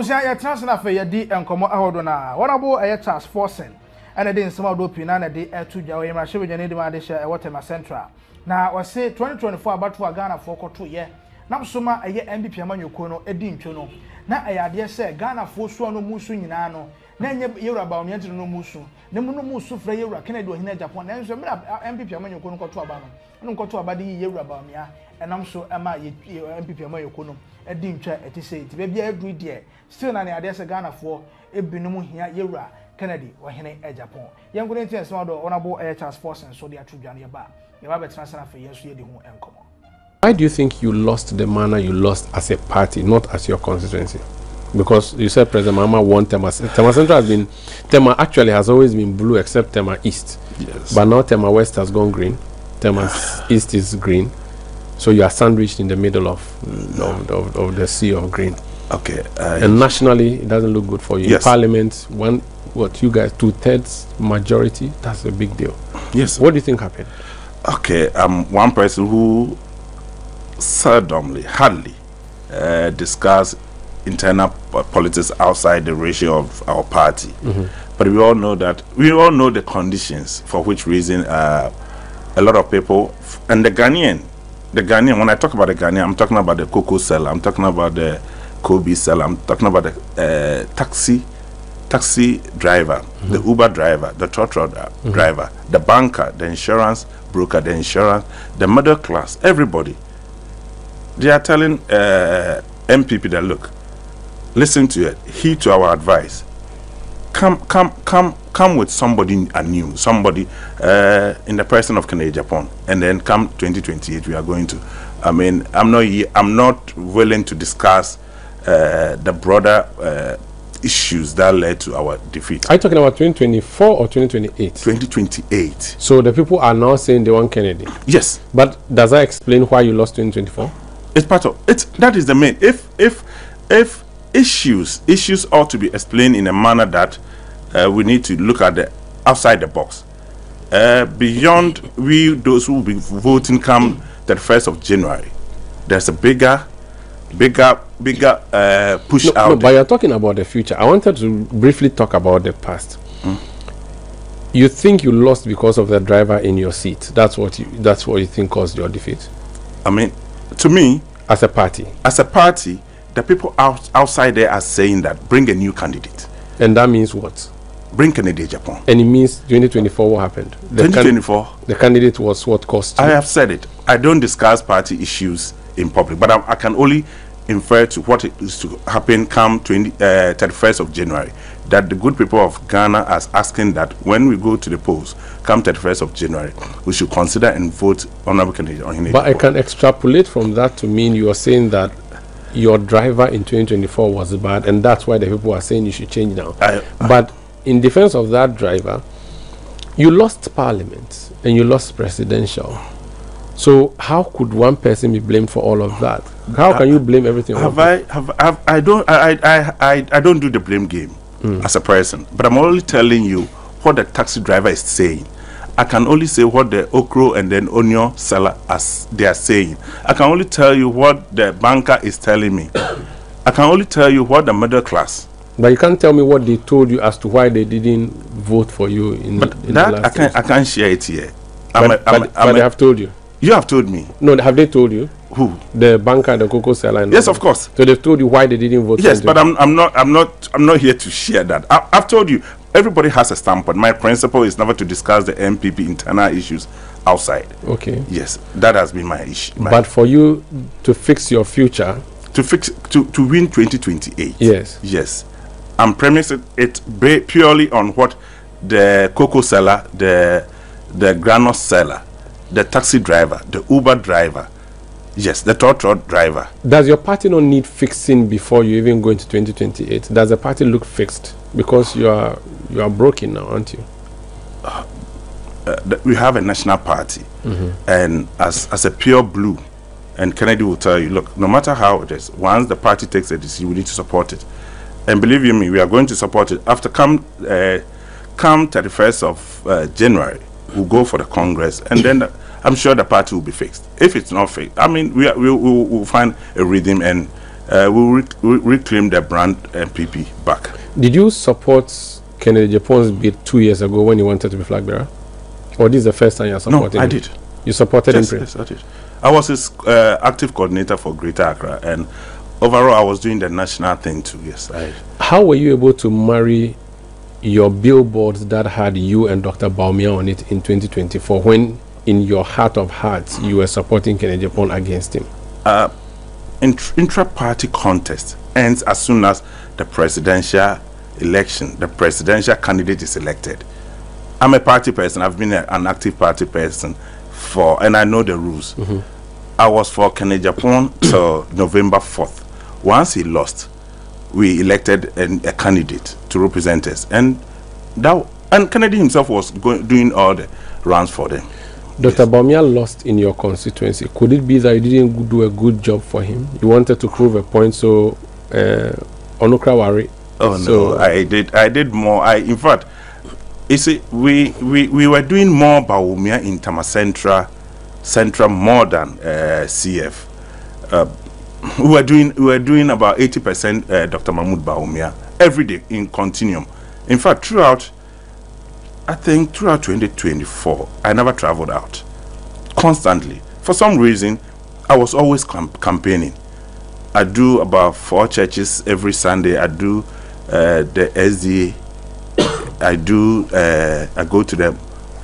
Abusia ya transfer for yedi enkomo ahodo na. Honorable Charles Forsen and the nsema do pina na de etu gya we mrahye wejane de ma de hye Waterma Central. Na we say 2024 abatu Ghana for koto ye. Na msoma NPP amanyoko no edi ntwo no. Na ayade se Ghana for so no musu nyina no. Na nye yewura ba onye ntino no musu. Ne mu no musu fra yewura Kennedy Agyapong na nso mra NPP amanyoko no koto aba no. No koto aba de yewura ba omia. Enam so ema NPP amanyoko no. Edi ntwa etise ti bia every day. Still na ayade se Ghana for ebinumu hia yewura Kennedy Agyapong. Young good intense model honorable Charles Forsen so the attribute and ba. You have a transfer for years to the home and come on. Why do you think you lost the manner you lost as a party, not as your constituency? Because you said President Mama won Tema. Tema Central has been, Tema actually has always been blue except Tema East. Yes. But now Tema West has gone green. Tema East is green. So you are sandwiched in the middle of the sea of green. Okay. And nationally, it doesn't look good for you. Yes. In Parliament, what you guys 2/3 majority, that's a big deal. Yes. What do you think happened? Okay, I'm one person who hardly discuss internal politics outside the ratio of our party. But we all know the conditions for which reason a lot of people and the Ghanaian, when I talk about the Ghanaian, I'm talking about the cocoa seller, I'm talking about the Kobe seller, I'm talking about the taxi driver, the Uber driver, the trotro driver, the banker, the insurance broker, the insurance, the middle class, everybody. They are telling NPP that, look, listen to it, heed to our advice. Come with somebody anew, somebody in the person of Kennedy Agyapong, and then come 2028, we are going to. I mean, I'm not willing to discuss the broader issues that led to our defeat. Are you talking about 2024 or 2028? 2028. So the people are now saying they want Kennedy. Yes. But does that explain why you lost 2024? It's part of it. That is the main. If issues ought to be explained in a manner that we need to look at the outside the box. Beyond those who will be voting come the 1st of January, there's a bigger push out. No, but you're talking about the future. I wanted to briefly talk about the past. You think you lost because of the driver in your seat? That's what you think caused your defeat? I mean, to me, as a party, the people outside there are saying that bring a new candidate. And that means what? Bring Kennedy Agyapong. And it means 2024. What happened? 2024. The candidate was what cost you? I have said it. I don't discuss party issues in public, but I can only infer to what is to happen come 31st of January. That the good people of Ghana are asking that when we go to the polls, come 31st of January, we should consider and vote Honorable Kennedy Agyapong. But I can extrapolate from that to mean you are saying that your driver in 2024 was bad, and that's why the people are saying you should change now. But in defense of that driver, you lost Parliament and you lost presidential. So how could one person be blamed for all of that? How can you blame everything? I don't do the blame game as a person, but I'm only telling you what the taxi driver is saying. I can only say what the okro and then onion seller they are saying. I can only tell you what the banker is telling me. I can only tell you what the middle class. But you can't tell me what they told you as to why they didn't vote for you in the last year. I can't share it here. But they have told you. You have told me. No, have they told you? Who? The banker, the cocoa seller. Yes, of course. So they've told you why they didn't vote. Yes, but I'm not here to share that. I've told you. Everybody has a standpoint. My principle is never to discuss the NPP internal issues outside. Okay. Yes, that has been my issue. But for you to fix your future, to win 2028. Yes. I'm premising it purely on what the cocoa seller, the granite seller, the taxi driver, the Uber driver, yes, the trotro driver. Does your party not need fixing before you even go into 2028? Does the party look fixed? Because you are broken now, aren't you? We have a national party, and as a pure blue, and Kennedy will tell you, look, no matter how it is, once the party takes a decision, we need to support it. And believe you me, we are going to support it. After come 31st of January, we'll go for the Congress, and then I'm sure the party will be fixed. If it's not fixed, I mean, we'll find a rhythm, and we will reclaim the brand NPP back. Did you support Kennedy Agyapong's bid 2 years ago when he wanted to be flag bearer? Or this is the first time you're supporting him? No, I him? did. You supported him? Yes, I did. I was his active coordinator for Greater Accra, and overall I was doing the national thing too, yes. How were you able to marry your billboards that had you and Dr. Bawumia on it in 2024 when in your heart of hearts you were supporting Kennedy Agyapong against him? Intra-party contest ends as soon as the presidential election, the presidential candidate is elected. I'm a party person. I've been an active party person and I know the rules. I was for Kennedy Agyapong till November 4th. Once he lost, we elected a candidate to represent us, and Kennedy himself was doing all the rounds for them. Dr. Bawumia lost in your constituency. Could it be that you didn't do a good job for him? You wanted to prove a point, so Onukra worry. Oh no, I did more. In fact, you see, we were doing more Bawumia in Tama Central more than CF. We were doing about 80% Dr. Mahmoud Bawumia every day in continuum. In fact, throughout 2024, I never traveled out. Constantly. For some reason, I was always campaigning. I do about 4 churches every Sunday. I do the SDA. I go to the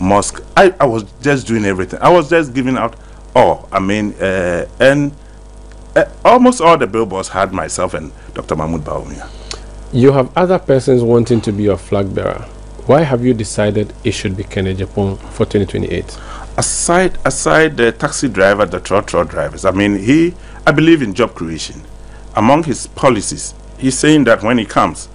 mosque. I was just doing everything. I was just giving out all. And almost all the billboards had myself and Dr. Mahmoud Bawumia. You have other persons wanting to be your flag bearer. Why have you decided it should be Kennedy Agyapong for 2028? Aside the taxi driver, the trotro drivers, I believe in job creation. Among his policies, he's saying that when he comes,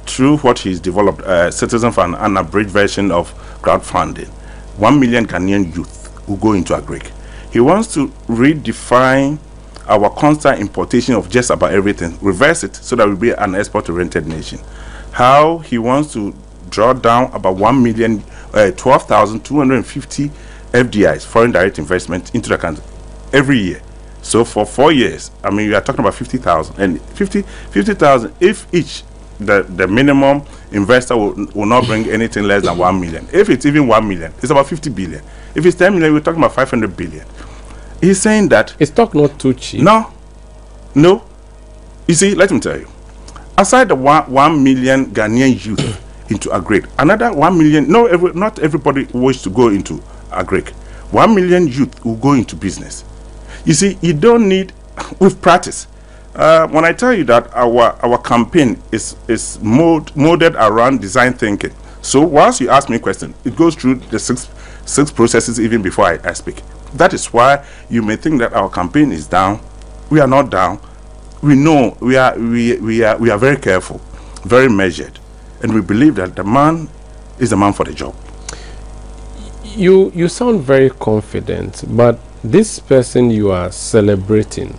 through what he's developed, Citizen for an unabridged version of crowdfunding, 1 million Ghanaian youth will go into agric. He wants to redefine our constant importation of just about everything, reverse it so that we'll be an export-oriented nation. How he wants to draw down about 12,250 FDIs, foreign direct investment, into the country every year. So for 4 years, we are talking about 50,000, and 50,000 if each the minimum investor will not bring anything less than 1 million. If it's even 1 million, it's about 50 billion. If it's 10 million, we're talking about 500 billion. He's saying that it's not too cheap. No. You see, let me tell you. Aside the 1 million Ghanaian youth into agric, another 1 million. Not everybody wishes to go into agric. 1 million youth will go into business. You see, you don't need with practice. When I tell you that our campaign is molded around design thinking. So once you ask me a question, it goes through the six processes even before I speak. That is why you may think that our campaign is down. We are not down. We know we are very careful, very measured, and we believe that the man is the man for the job. You sound very confident, but this person you are celebrating,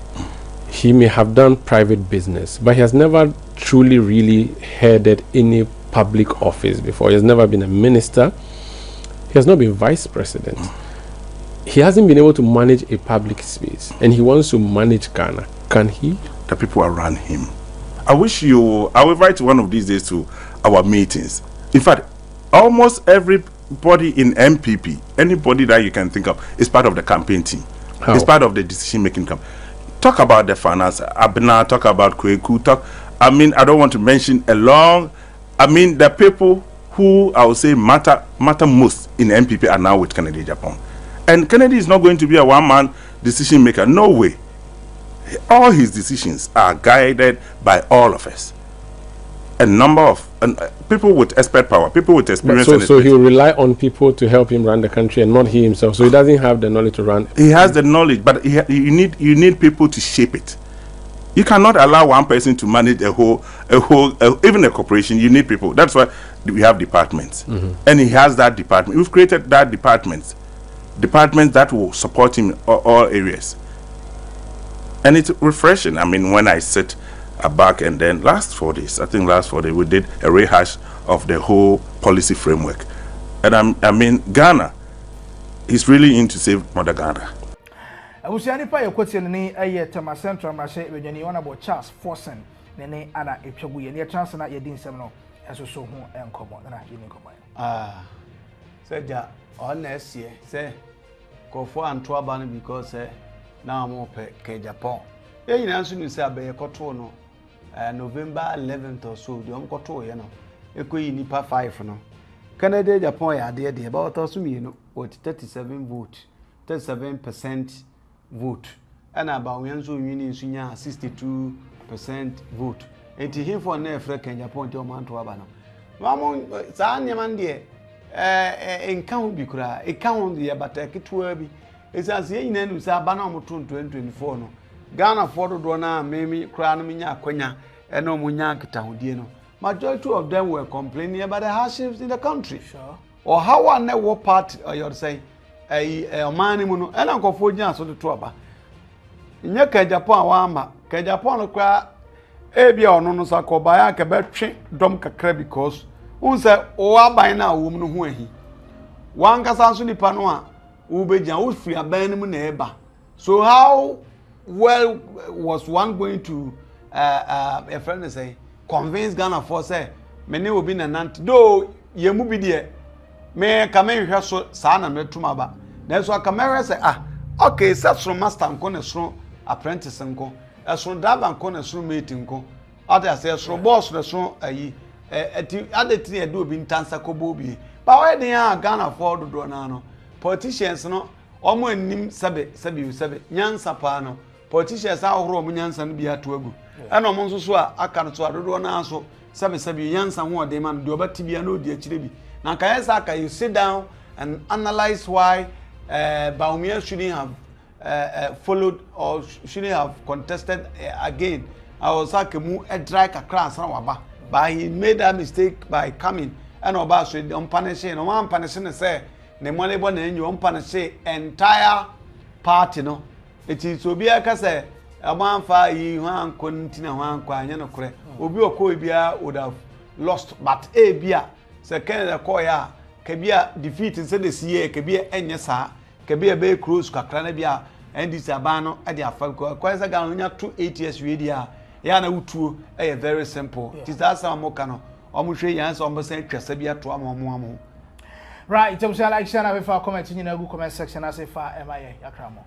he may have done private business, but he has never truly really headed any public office before. He has never been a minister. He has not been vice president. He hasn't been able to manage a public space, and he wants to manage Ghana. Can he? The people around him. I will invite one of these days to our meetings. In fact, almost everybody in NPP, anybody that you can think of, is part of the campaign team. How? It's part of the decision-making campaign. Talk about the finance, Abna, talk about Kweku, I don't want to mention the people who I would say matter most in NPP are now with Kennedy Agyapong. And Kennedy is not going to be a one-man decision maker. No way. All his decisions are guided by all of us. A number of people with expert power, people with experience. So he will rely on people to help him run the country and not he himself. So he doesn't have the knowledge to run. He has the knowledge, but you need people to shape it. You cannot allow one person to manage a whole even a corporation. You need people. That's why we have departments, and he has that department. We've created that departments that will support him in all areas, and it's refreshing. When I sit back and then last 4 days we did a rehash of the whole policy framework, and Ghana is really in to save Mother Ghana. Abusiani pa yekotie ne aye tema central marche wedwani honorable Charles Forsen ne ana etwagu ye ne chance na yedi nsem no enso so ho enkomo na yini nkomo seja on next year say Kofi anto aba no because na mo pe Agyapong e nyina nso ni say abaye koto no November 11th or so de koto ye no ekoyi nipa 5 no Kennedy Agyapong ya de about us me no with 37 vote 37% vote and about Yanzo Union Sunya 62% vote. And to him for an Africa Agyapong to man to Abano. Mamon Sanyaman dear, count be cry, a count the abataki to Erby. It's as ye name with Abano 2024. No Ghana photo dona, Mimi, Cranamina, Quenya, and no Munyak town, Diano. Majority of them were complaining about the hardships in the country. Sure. Or how one network part, you'd say. A man muno ena nkofo gyan so de to aba nye Agyapong awamba Agyapong no kwa ebia ono no sakoba ya ka betwe dom kakra because unse o aban na wo no ho ahi wan kasa so nipa no a wo begyan wo firi aban mu na eba so how well was one going to a friend say convince Ghana for say many will be na nant do yemu bi de me kame hwe so saa na metuma ba na so kamera say okay set from master nko ne so apprentice nko so driver nko ne so mate nko other say so boss ne so ayi adeti e do bi ntansa kobo bi ba we den Ghana for do na no politicians no omo anim sebe nyansa pa no politicians ahoro omo nyansa no bi ato agu ena omo nso so aka no so adodo na so sebe nyansa ho ode man de obati bia na odi akire bi now, you sit down and analyze why Baumia shouldn't have followed or shouldn't have contested again. I was like a dry class, but he made that mistake by coming and about so the unpunishing. No one punishing say the money born in you unpunish entire party. No, it is to be a say a man for you one continue one quite Obi Okobia would have lost, but a beer. Se Kennedy Koya kebia defeat instead this year kebia enyesa kebia be close kakra na bia and this abano e dey afanko kwasa ga onya 2 years we dia ya na wutuo e very simple it is that some moka no omuhwe yansa ombosan twasa bia to amomo right tell us like share na be for comment nyina gu comment section as if MIA yakramo